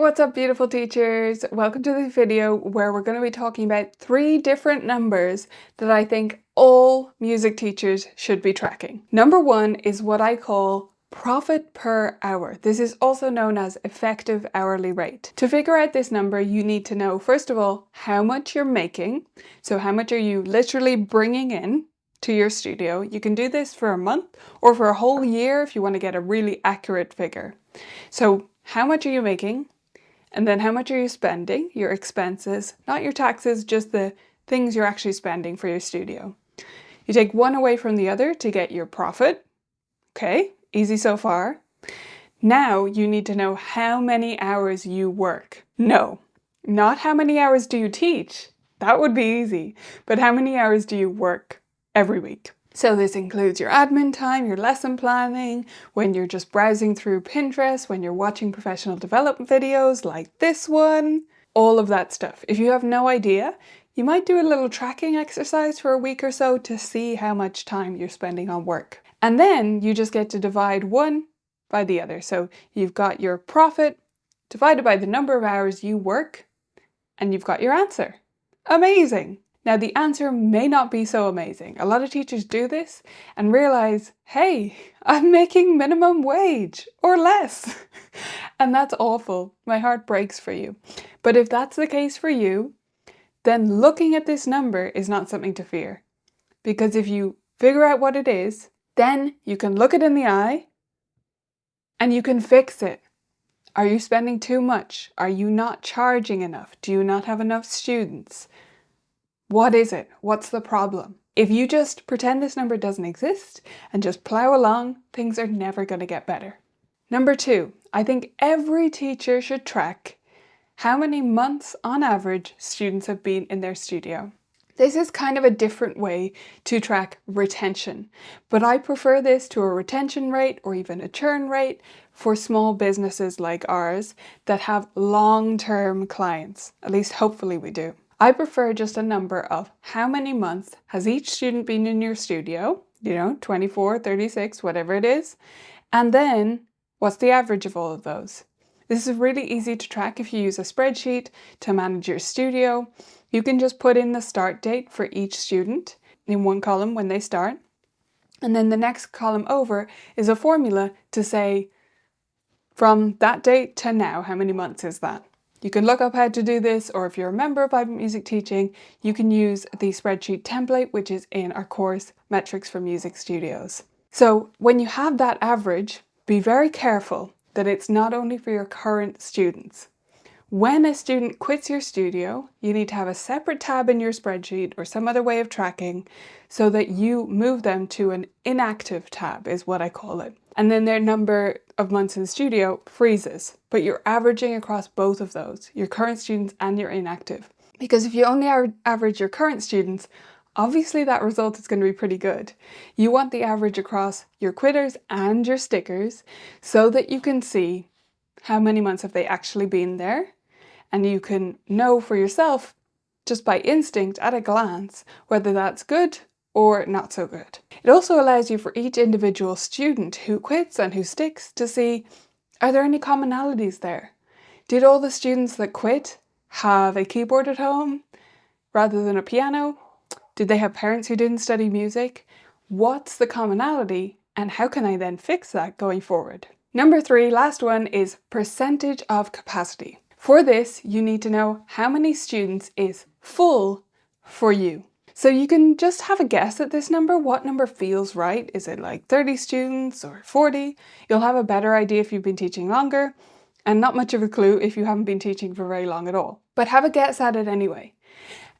What's up, beautiful teachers? Welcome to this video where we're going to be talking about 3 different numbers that I think all music teachers should be tracking. Number 1 is what I call profit per hour. This is also known as effective hourly rate. To figure out this number, you need to know, first of all, how much you're making. So how much are you literally bringing in to your studio? You can do this for a month or for a whole year if you want to get a really accurate figure. So how much are you making? And then how much are you spending, your expenses, not your taxes, just the things you're actually spending for your studio. You take one away from the other to get your profit. Okay, easy so far. Now you need to know how many hours you work. No, not how many hours do you teach. That would be easy. But how many hours do you work every week? So this includes your admin time, your lesson planning, when you're just browsing through Pinterest, when you're watching professional development videos like this one, all of that stuff. If you have no idea, you might do a little tracking exercise for a week or so to see how much time you're spending on work. And then you just get to divide one by the other. So you've got your profit divided by the number of hours you work, and you've got your answer. Amazing! Now the answer may not be so amazing. A lot of teachers do this and realize, hey, I'm making minimum wage or less. And that's awful. My heart breaks for you. But if that's the case for you, then looking at this number is not something to fear. Because if you figure out what it is, then you can look it in the eye and you can fix it. Are you spending too much? Are you not charging enough? Do you not have enough students? What is it? What's the problem? If you just pretend this number doesn't exist and just plow along, things are never going to get better. Number 2, I think every teacher should track how many months on average students have been in their studio. This is kind of a different way to track retention, but I prefer this to a retention rate or even a churn rate for small businesses like ours that have long-term clients. At least hopefully we do. I prefer just a number of how many months has each student been in your studio, 24, 36, whatever it is, and then what's the average of all of those. This is really easy to track if you use a spreadsheet to manage your studio. You can just put in the start date for each student in one column when they start, and then the next column over is a formula to say from that date to now, how many months is that? You can look up how to do this, or if you're a member of Vibrant Music Teaching, you can use the spreadsheet template, which is in our course, Metrics for Music Studios. So when you have that average, be very careful that it's not only for your current students. When a student quits your studio, you need to have a separate tab in your spreadsheet or some other way of tracking so that you move them to an inactive tab, is what I call it. And then their number of months in the studio freezes, but you're averaging across both of those, your current students and your inactive. Because if you only average your current students, obviously that result is going to be pretty good. You want the average across your quitters and your stickers so that you can see how many months have they actually been there, and you can know for yourself just by instinct at a glance whether that's good or not so good. It also allows you for each individual student who quits and who sticks to see, are there any commonalities there? Did all the students that quit have a keyboard at home rather than a piano? Did they have parents who didn't study music? What's the commonality, and how can I then fix that going forward? Number 3, last one, is percentage of capacity. For this, you need to know how many students is full for you. So you can just have a guess at this number. What number feels right? Is it like 30 students or 40? You'll have a better idea if you've been teaching longer, and not much of a clue if you haven't been teaching for very long at all. But have a guess at it anyway.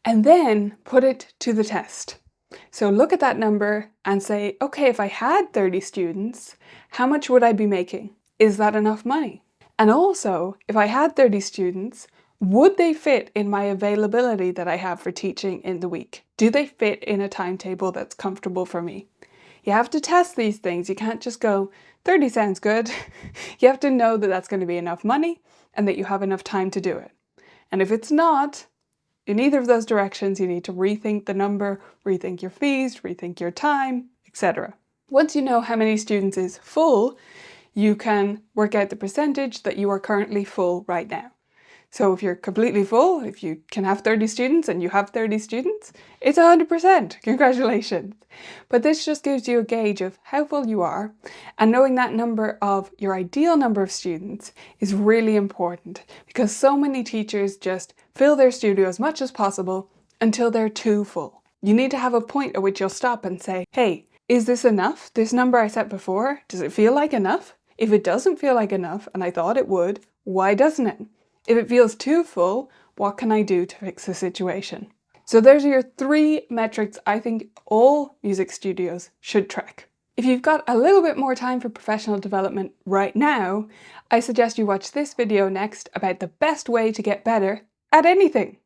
And then put it to the test. So look at that number and say, okay, if I had 30 students, how much would I be making? Is that enough money? And also, if I had 30 students, would they fit in my availability that I have for teaching in the week? Do they fit in a timetable that's comfortable for me? You have to test these things. You can't just go, 30 sounds good. You have to know that that's going to be enough money and that you have enough time to do it. And if it's not, in either of those directions, you need to rethink the number, rethink your fees, rethink your time, etc. Once you know how many students is full, you can work out the percentage that you are currently full right now. So if you're completely full, if you can have 30 students and you have 30 students, it's 100%. Congratulations. But this just gives you a gauge of how full you are, and knowing that number of your ideal number of students is really important because so many teachers just fill their studio as much as possible until they're too full. You need to have a point at which you'll stop and say, hey, is this enough? This number I set before, does it feel like enough? If it doesn't feel like enough, and I thought it would, why doesn't it? If it feels too full, what can I do to fix the situation? So those are your 3 metrics I think all music studios should track. If you've got a little bit more time for professional development right now, I suggest you watch this video next about the best way to get better at anything.